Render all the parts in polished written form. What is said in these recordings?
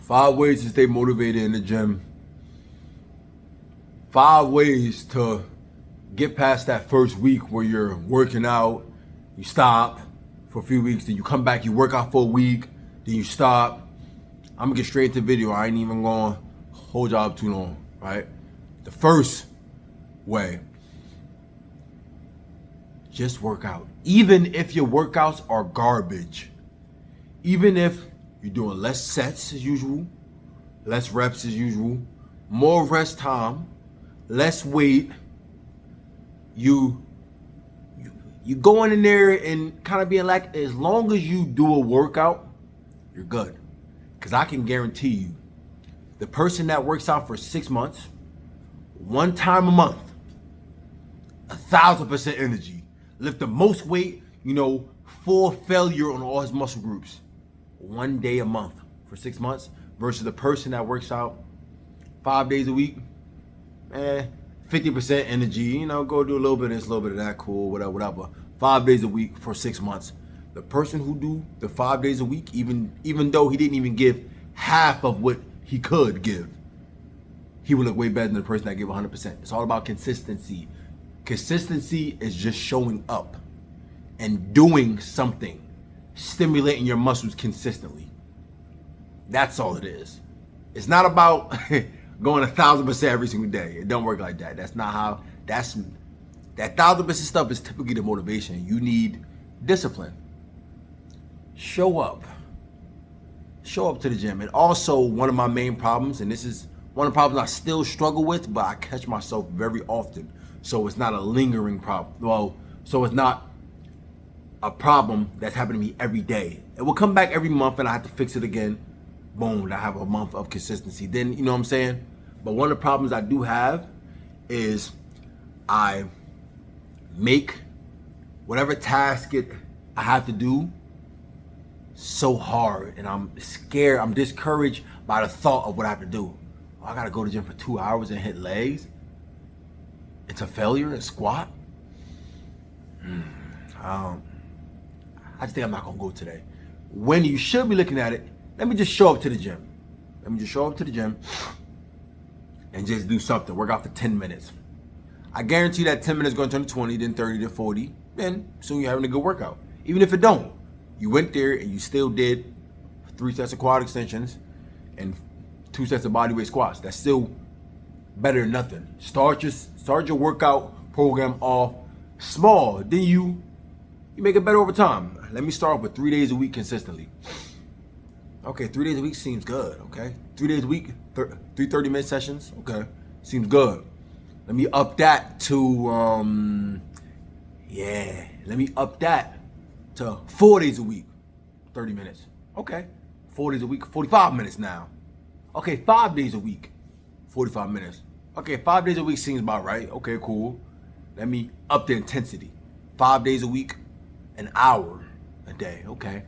5 ways to stay motivated in the gym. 5 ways to get past that first week where you're working out, you stop for a few weeks, then you come back, you work out for a week, then you stop. I'm gonna get straight into the video. I ain't even gonna hold y'all up too long, right? The first way, just work out. Even if your workouts are garbage, even if you're doing less sets as usual, less reps as usual, more rest time, less weight, you going in there and kind of being like, as long as you do a workout, you're good. Because I can guarantee you, the person that works out for 6 months, 1 time a month, 1,000% energy, lift the most weight, full failure on all his muscle groups, 1 day a month for 6 months, versus the person that works out 5 days a week, 50% energy, go do a little bit of this, a little bit of that, cool, whatever. 5 days a week for 6 months. The person who do the 5 days a week, even though he didn't even give half of what he could give, he would look way better than the person that gave 100%. It's all about consistency. Consistency is just showing up and doing something, stimulating your muscles consistently. That's all it is. It's not about going 1,000% every single day. It don't work like that. That's not how. That 1,000% stuff is typically the motivation. You need discipline. Show up to the gym. And also, one of my main problems, and this is one of the problems I still struggle with, but I catch myself very often, so it's not a lingering problem. So it's not a problem that's happening to me every day. It will come back every month and I have to fix it again. Boom, I have a month of consistency. Then, you know what I'm saying? But one of the problems I do have is I make whatever task I have to do so hard, and I'm scared, I'm discouraged by the thought of what I have to do. I gotta go to the gym for 2 hours and hit legs. It's a failure, a squat. I just think I'm not gonna go today. When you should be looking at it, let me just show up to the gym. And just do something, work out for 10 minutes. I guarantee that 10 minutes is gonna turn to 20, then 30, then 40, then soon you're having a good workout. Even if it don't, you went there and you still did 3 sets of quad extensions and 2 sets of bodyweight squats. That's still better than nothing. Start your workout program off small, then you make it better over time. Let me start with 3 days a week consistently. Okay, 3 days a week seems good, okay? 3 days a week, 3 30-minute sessions, okay, seems good. Let me up that to, let me up that to 4 days a week, 30 minutes. Okay, 4 days a week, 45 minutes now. Okay, 5 days a week, 45 minutes. Okay, 5 days a week seems about right. Okay, cool. Let me up the intensity. 5 days a week, an hour a day. Okay,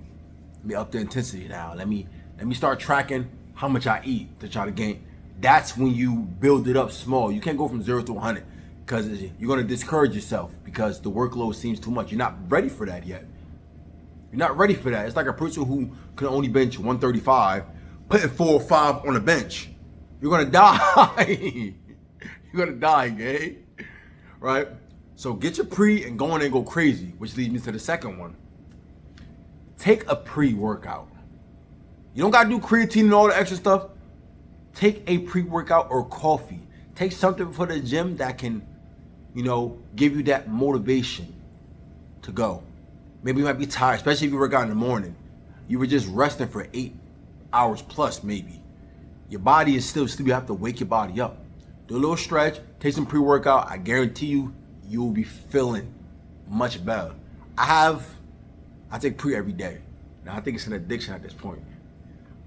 let me up the intensity now. Let me start tracking how much I eat to try to gain. That's when you build it up small. You can't go from 0 to 100 because you're gonna discourage yourself because the workload seems too much. You're not ready for that yet. You're not ready for that. It's like a person who can only bench 135, putting 4 or 5 on the bench. You're gonna die. You're gonna die, gay. Right? So get your pre and go in and go crazy, which leads me to the second one. Take a pre-workout. You don't gotta do creatine and all the extra stuff. Take a pre-workout or coffee. Take something for the gym that can, give you that motivation to go. Maybe you might be tired, especially if you work out in the morning. You were just resting for 8 hours plus, maybe. Your body is still asleep. You have to wake your body up. Do a little stretch, take some pre-workout. I guarantee you will be feeling much better. I take pre every day. Now I think it's an addiction at this point.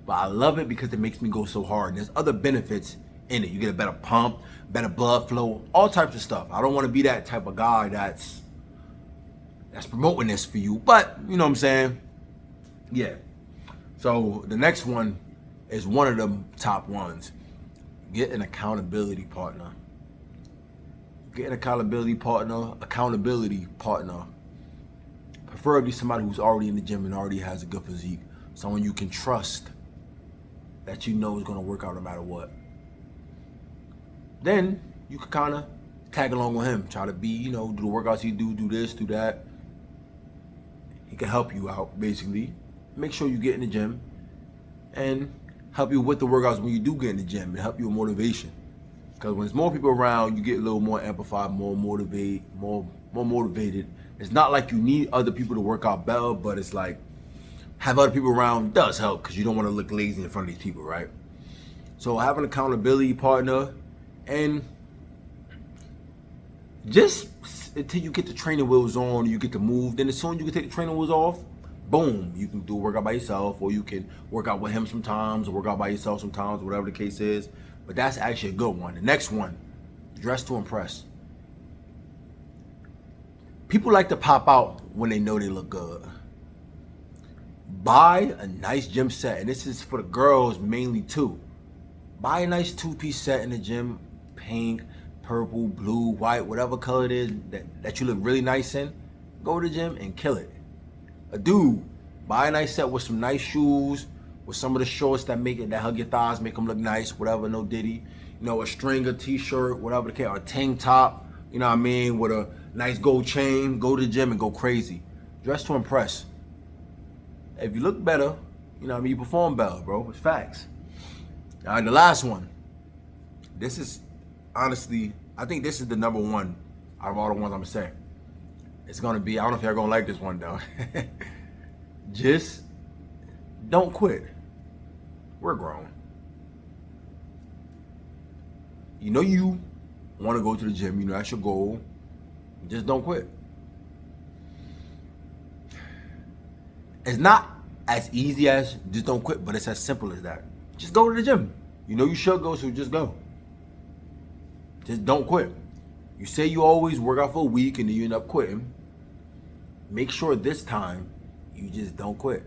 But I love it because it makes me go so hard. And there's other benefits in it. You get a better pump, better blood flow, all types of stuff. I don't want to be that type of guy that's promoting this for you, but you know what I'm saying? Yeah. So the next one is one of the top ones. Get an accountability partner. Get an accountability partner. Preferably somebody who's already in the gym and already has a good physique. Someone you can trust that you know is gonna work out no matter what. Then you can kind of tag along with him, try to be, do the workouts he do this, do that. He can help you out, basically. Make sure you get in the gym and help you with the workouts when you do get in the gym and help you with motivation. Because when there's more people around, you get a little more amplified, more motivated. It's not like you need other people to work out better, but it's like have other people around does help because you don't want to look lazy in front of these people, right? So have an accountability partner, and just until you get the training wheels on, you get to move. Then as soon as you can take the training wheels off, boom, you can do a workout by yourself, or you can work out with him sometimes, or work out by yourself sometimes, whatever the case is. But that's actually a good one. The next one, dress to impress. People like to pop out when they know they look good. Buy a nice gym set, and this is for the girls mainly too. Buy a nice two-piece set in the gym, pink, purple, blue, white, whatever color it is that you look really nice in. Go to the gym and kill it. A dude, buy a nice set with some nice shoes, with some of the shorts that hug your thighs, make them look nice, whatever, no diddy. A stringer, t-shirt, whatever the case, or a tank top, with a nice gold chain. Go to the gym and go crazy. Dress to impress. If you look better, you perform better, bro. It's facts. All right, the last one. This is, honestly, I think this is the number one out of all the ones I'm gonna say. It's gonna be, I don't know if y'all gonna like this one though. Just don't quit. We're grown. You want to go to the gym, that's your goal. Just don't quit. It's not as easy as just don't quit, but it's as simple as that. Just go to the gym. You should go, so just go. Just don't quit. You say you always work out for a week and then you end up quitting. Make sure this time you just don't quit.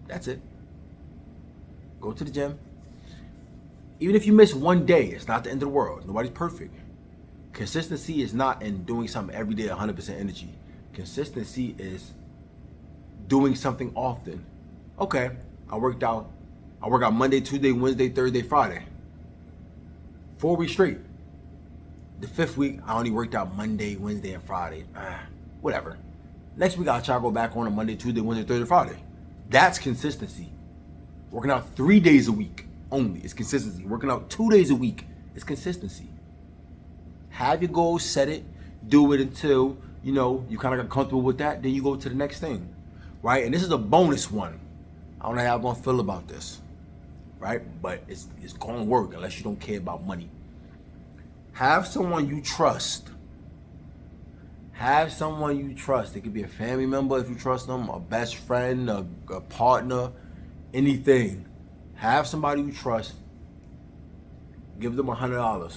That's it. Go to the gym. Even if you miss one day, it's not the end of the world. Nobody's perfect. Consistency is not in doing something every day 100% energy. Consistency is doing something often. Okay, I work out Monday, Tuesday, Wednesday, Thursday, Friday. 4 weeks straight. The 5th week, I only worked out Monday, Wednesday, and Friday. Whatever. Next week, I'll try to go back on a Monday, Tuesday, Wednesday, Thursday, Friday. That's consistency. Working out 3 days a week only is consistency. Working out 2 days a week is consistency. Have your goals, set it, do it until, you kind of got comfortable with that. Then you go to the next thing, right? And this is a bonus one. I don't know how I'm going to feel about this, right? But it's going to work unless you don't care about money. Have someone you trust. Have someone you trust. It could be a family member if you trust them, a best friend, a partner, anything. Have somebody you trust. Give them $100.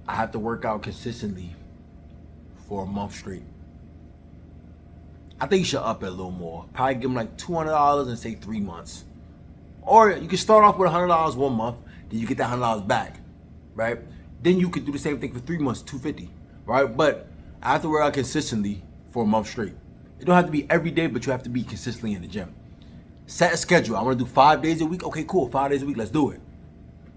I have to work out consistently for a month straight. I think you should up it a little more. Probably give them like $200 and say 3 months. Or you can start off with $100 1 month, then you get that $100 back, right? Then you could do the same thing for 3 months, $250, right? But I have to work out consistently for a month straight. It don't have to be every day, but you have to be consistently in the gym. Set a schedule. I want to do 5 days a week. Okay, cool. 5 days a week. Let's do it.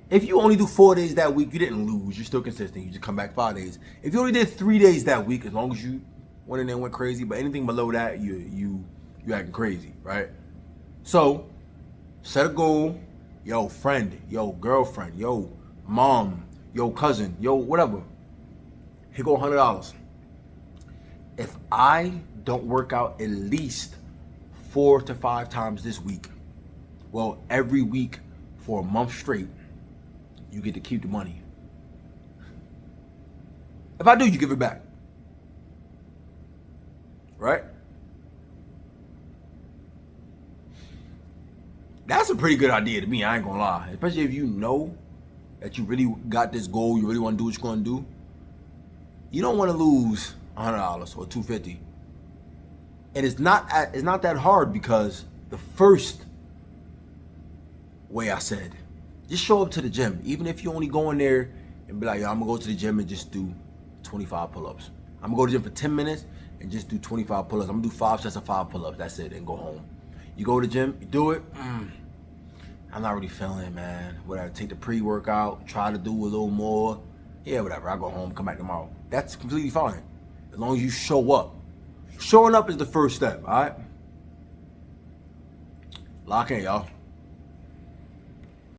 If you only do 4 days that week, you didn't lose. You're still consistent. You just come back 5 days. If you only did 3 days that week, as long as you went in there and went crazy, but anything below that, you acting crazy, right? So set a goal. Yo, friend, yo, girlfriend, yo, mom, yo, cousin, yo, whatever. Here go $100. If I don't work out at least 4 to 5 times this week, well, every week for a month straight, you get to keep the money. If I do, you give it back. Right? That's a pretty good idea to me, I ain't gonna lie. Especially if you know that you really got this goal, you really wanna do what you're gonna do. You don't wanna lose $100 or $250. And it's not that hard, because the first way I said, just show up to the gym. Even if you only go in there and be like, yo, I'm gonna go to the gym and just do 25 pull-ups. I'm gonna go to the gym for 10 minutes and just do 25 pull-ups. I'm gonna do 5 sets of 5 pull-ups. That's it, and go home. You go to the gym, you do it. I'm not really feeling it, man. Whatever, take the pre-workout, try to do a little more. Yeah, whatever. I go home, come back tomorrow. That's completely fine. As long as you show up. Showing up is the first step, all right? Lock in, y'all.